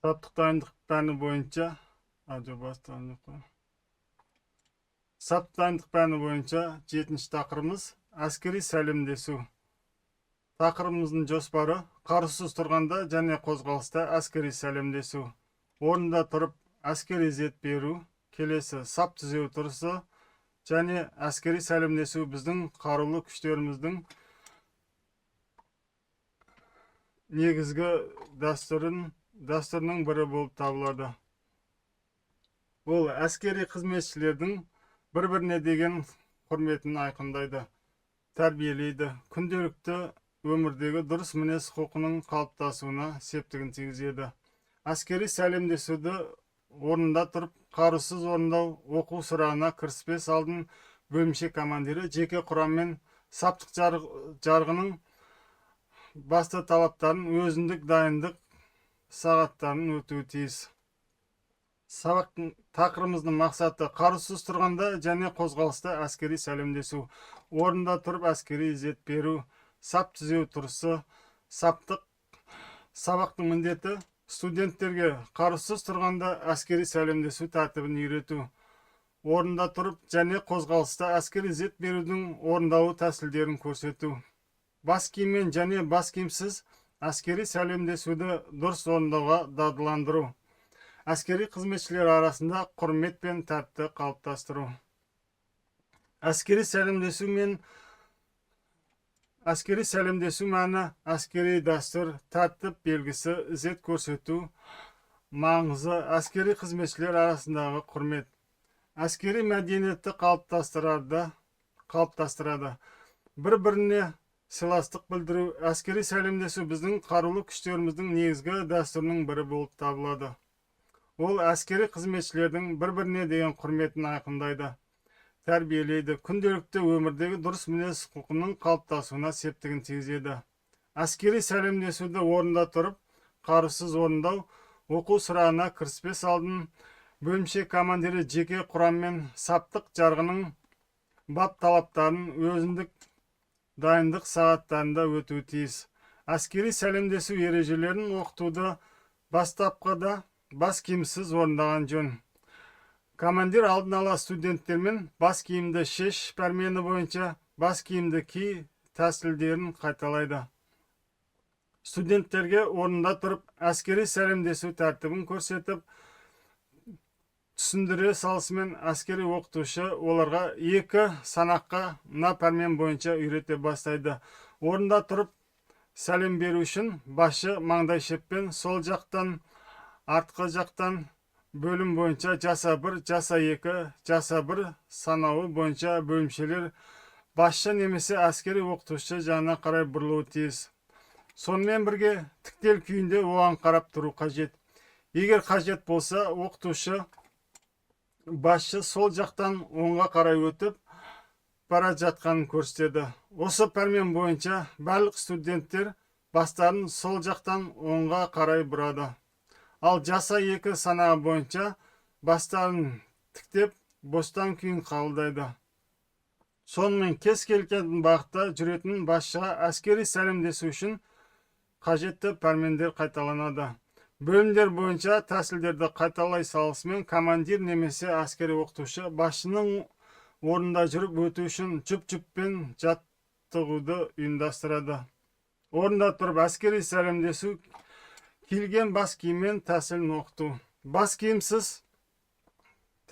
Таптық дайындық пәні бойынша Саптық дайындық пәні бойынша 7-ші тақырыбымыз әскери сәлемдесу. Тақырыбымыздың жоспары қарусыз тұрғанда және қозғалыста әскери сәлемдесу. Орында тұрып әскери зет беру, келесі сап түзеу тұрысы және әскери сәлемдесу біздің қарулы күштеріміздің негізгі дәстүрінің бірі болып табылады. Ол әскери қызметшілердің бір-біріне деген құрметін айқындайды, тәрбиелейді, күнделікті өмірдегі дұрыс мінез құлқының қалыптасуына септігін тигізеді. Әскери сәлемдесуді орнында тұрып, қарусыз орындау оқу сұрағына кіріспес алдын бөлімше командирі жеке құраммен саптық жарғының басты талаптарын өзіндік дайындық сағаттарын өтуі тиіс. Сабақтың тақырыбымыздың мақсаты қарусыз тұрғанда және қозғалыста әскери сәлемдесу. Орында тұрып әскери зет беру, сап түзеу тұрысы, сабақтың міндеті студенттерге қарусыз тұрғанда әскери сәлемдесу тәртібін үйрету. Орында тұрып және қозғалыста әскери зет берудің орындалу тәсілдерін көрсету. Бас киіммен және бас киімсіз әскери сәлемдесуді дұрыс орындауға дағдыландыру. Әскери қызметшілер арасында құрмет пен тәртіпті қалыптастыру. Әскери сәлемдесу мәні әскери дәстүр, тәртіп белгісі, ізет көрсету маңызы, әскери қызметшілер арасындағы құрмет. Әскери мәдениетті қалыптастырады. Бір-біріне сыйластық білдіру, әскери сәлемдесу біздің қарулы күштеріміздің негізгі дәстүрінің бірі болып табылады. Ол әскери қызметшілердің бір-біріне деген құрметін айқындайды, тәрбиелейді, күнделікті өмірдегі дұрыс мінез құлқының қалыптасуына септігін тигізеді. Әскери сәлемдесуді орында тұрып, қарусыз орындау оқу сұрағына кіріспес алдын бөлімше командирі жеке құраммен саптық жарғының бап талаптарын өзіндік дайындық сағаттарында өтуі тиіс. Әскери сәлемдесу ережелерін оқытуды бастапқыда бас киімсіз орындаған жөн. Командир алдын ала студенттермен бас киімді шеш пәрмені бойынша бас киімді ки тәсілдерін қайталайды. Студенттерге орында тұрып әскери сәлемдесу тәртібін көрсетіп, түсіндіре салысымен әскери оқытушы оларға 2 санаққа мына пәрмен бойынша үйрете бастайды. Орында тұрып сәлем беру үшін басшы маңдай шеппен сол жақтан, артқы жақтан бөлім бойынша жаса 1, жаса 2, жаса 1 санауы бойынша бөлімшелер басшы немесе әскери оқытушы жағына қарай бұрылуы тиіс. Сонымен бірге тіктел күйінде оған қарап тұру қажет. Егер қажет болса, оқытушы басшы сол жақтан оңға қарай өтіп бара жатқанын көрсетеді. Осы пәрмен бойынша барлық студенттер бастарын сол жақтан оңға қарай бұрады. Ал жаса 2 санағы бойынша бастарын тіктеп бостан күйін қабылдайды. Сонымен кез келген бағытта жүретін басшыға әскери сәлемдесу үшін қажетті пәрмендер қайталанады. Бөлімдер бойынша тәсілдерді қайталай салысымен командир немесе әскери оқытушы басшының орнында жүріп өту үшін жұп-жұппен жаттығуды ұйымдастырады. Орында тұрып әскери сәлемдесу киілген бас киіммен тәсілін оқыту. Бас киімсіз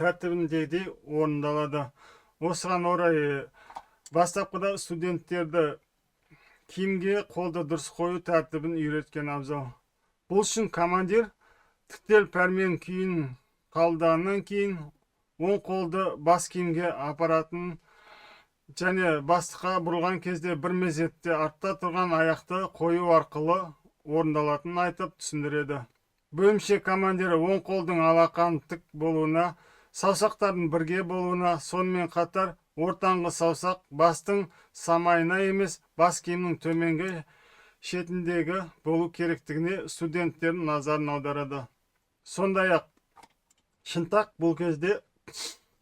тәртібіндегідей орындалады. Осыған орай бастапқыда студенттерді киімге қолды дұрыс қою тәртібін үйреткен абзал. Бұл үшін командир тіктел пәрмен күйін қалданнан кейін оң қолды бас киімге апаратын және бастыққа бұрылған кезде бір мезетте артта тұрған аяқты қою арқылы орындалатынын айтып түсіндіреді. Бөлімше командирі оң қолдың алақан тік болуына, саусақтардың бірге болуына, сонымен қатар ортаңғы саусақ бастың самайына емес, бас киімнің төменгі шетіндегі болу керектігіне студенттердің назарын аударады. Сондай-ақ шынтақ бұл кезде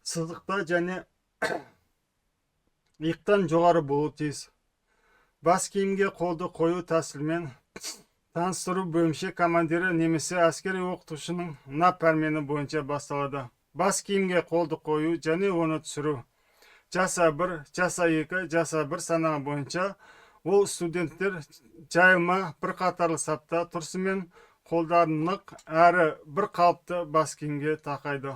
сызықта және иықтан жоғары болуы тиіс. Бас киімге қолды қою тәсілмен Таныстыру бөлімше командирі немесе әскери оқытушының нап пәрмені бойынша басталады. Бас киімге қолды қою және оны түсіру. Жаса 1, жаса 2, жаса 1 санағы бойынша ол студенттер жайылма бір қатарлы сапта тұрысымен қолдарын нық әрі бір қалыпты бас киімге тақайды.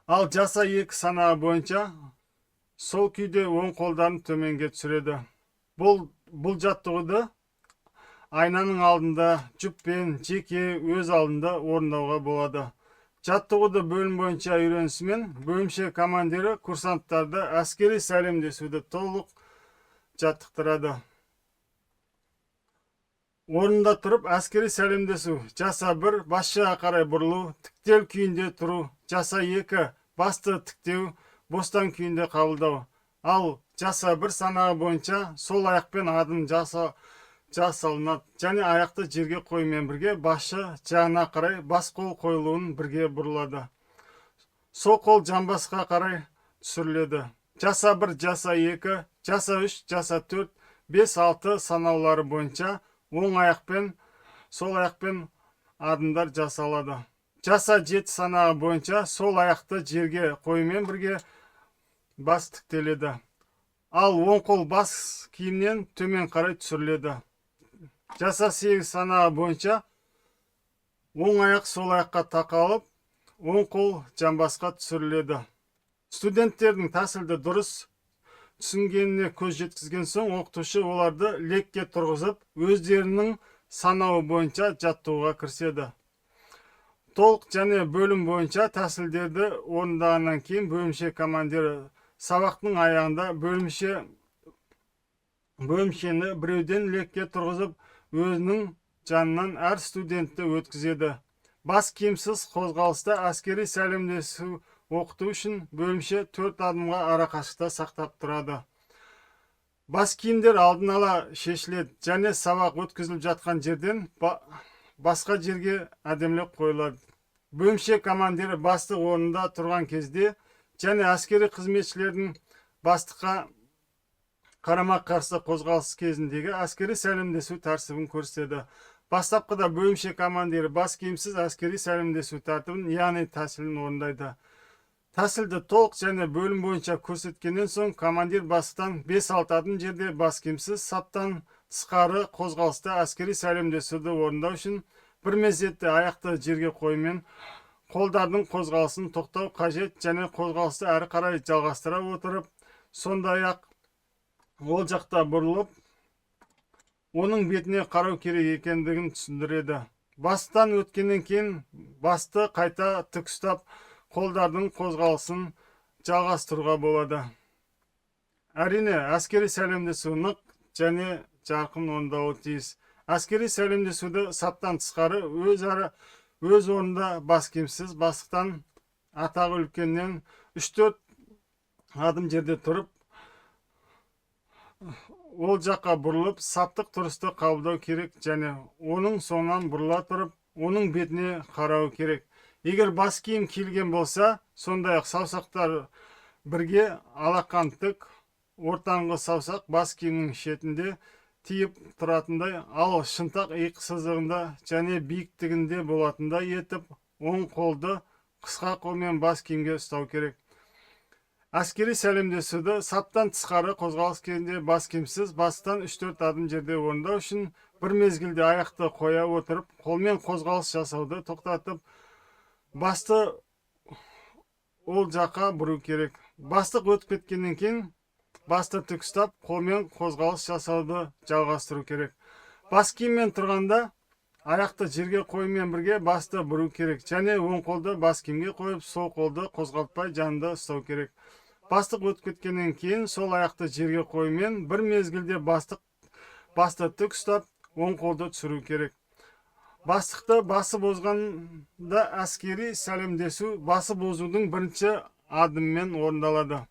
Ал жаса 2 санағы бойынша сол күйде оң қолдарын төменге түсіреді. Бұл жаттығуды айнаның алдында жүппен жеке өз алдында орындауға болады. Жаттығуды бөлім бойынша үйренісімен бөлімше командирі курсанттарды әскери сәлемдесуді толық жаттықтырады. Орында тұрып әскери сәлемдесу. Жаса 1 басшыға қарай бұрылу, тіктел күйінде тұру. Жаса 2 басты тіктеу, бостан күйінде қабылдау. Ал жаса 1 санағы бойынша сол аяқпен адым жасалынады және аяқты жерге қоюмен бірге басшы жағына қарай бас қол қойылуын бірге бұрылады. Сол қол жамбасқа қарай түсіріледі. Жаса 1, жаса 2, жаса 3, жаса 4, 5, 6 санаулары бойынша оң аяқпен сол аяқпен адымдар жасалады. Жаса 7 санағы бойынша сол аяқты жерге қоюмен бірге бас тіктеледі. Ал оң қол бас киімнен төмен қарай түсіріледі. Жаса 8 санағы бойынша оң аяқ сол аяққа тақалып, оң қол жамбасқа түсіріледі. Студенттердің тәсілді дұрыс түсінгеніне көз жеткізген соң, оқытушы оларды лекке тұрғызып, өздерінің санауы бойынша жаттығуға кіріседі. Толық және бөлім бойынша тәсілдерді орындағаннан кейін бөлімше командирі сабақтың аяғында бөлімшені біреуден лекке тұрғызып, өзінің жанынан әр студентті өткізеді. Бас киімсіз қозғалыста әскери сәлемдесу оқыту үшін бөлімше 4 адымға арақашықта сақтап тұрады. Бас киімдер алдын ала шешіледі және сабақ өткізіліп жатқан жерден басқа жерге әдемілеп қойылады. Бөлімше командирі бастық орнында тұрған кезде және әскери қызметшілердің бастыққа қарама қарсы қозғалыс кезіндегі әскери сәлемдесу тәртібін көрсетеді. Бастапқыда бөлімше командирі бас киімсіз әскери сәлемдесу тәртібін, яғни тәсілін орындайды. Тәсілді толық және бөлім бойынша көрсеткеннен соң командир бастықтан 5-6 адым жерде бас киімсіз саптан тысқары қозғалыста әскери сәлемдесуді орындау үшін бір мезетте аяқты жерге қоюмен қолдардың қозғалысын тоқтау қажет және қозғалысты әрі қарай жалғастыра отырып, сондай-ақ ол жақта бұрылып, оның бетіне қарау керек екендігін түсіндіреді. Бастан өткеннен кейін басты қайта тік ұстап, қолдардың қозғалысын жалғастыруға болады. Әрине, әскери сәлемдесу нық және жарқын орындауы тиіс. Әскери сәлемдесуді саптан тысқары өз орнында бас киімсіз бастықтан атағы үлкеннен 3-4 адым жерде тұрып, ол жаққа бұрылып, саптық тұрысты қабылдау керек және оның соңынан бұрыла тұрып, оның бетіне қарау керек. Егер бас киім киілген болса, сондай-ақ саусақтар бірге алақан тік, ортаңғы саусақ бас киімнің шетінде тиіп тұратындай, ал шынтақ иық сызығында және биіктігінде болатындай етіп, оң қолды қысқа қолмен бас киімге ұстау керек. Әскери сәлемдесуді саптан тысқары қозғалыс кезінде бас киімсіз бастан 3-4 адым жерде орындау үшін бір мезгілде аяқты қоя отырып, қолмен қозғалыс жасауды тоқтатып, басты ол жаққа бұру керек. Бастық өтіп кеткеннен кейін басты тік ұстап, қолмен қозғалыс жасауды жалғастыру керек. Бас киіммен тұрғанда аяқты жерге қоюмен бірге басты бұру керек және оң қолды бас киімге қойып, сол қолды қозғалтпай жанында ұстау керек. Бастық өтіп кеткеннен кейін сол аяқты жерге қоюмен бір мезгілде басты тік ұстап, оң қолды түсіру керек. Бастықты басы бозғанда әскери сәлемдесу басы бозудың бірінші адыммен орындалады.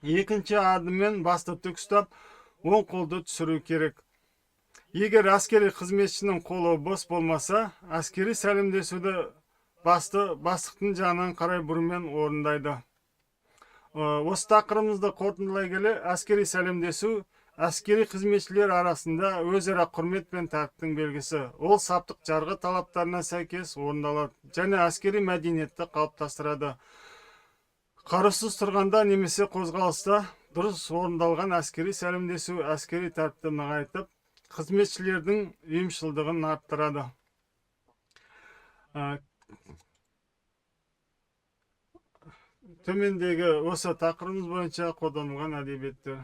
Екінші адыммен басты тік ұстап, оң қолды түсіру керек. Егер әскери қызметшінің қолы бос болмаса, әскери сәлемдесуді бастықтың жағынан қарай бұрумен орындайды. Осы тақырыбымызды қорытындылай келе, әскери сәлемдесу әскери қызметшілер арасында өзара құрмет пен тәртіптің белгісі. Ол саптық жарғы талаптарына сәйкес орындалады және әскери мәдениетті қалыптастырады. Қарусыз тұрғанда немесе қозғалыста дұрыс орындалған әскери сәлемдесу әскери тәртіпті нығайтып, қызметшілердің ұйымшылдығын арттырады. Төмендегі осы тақырыбымыз бойынша қолданылған әдебиеттер.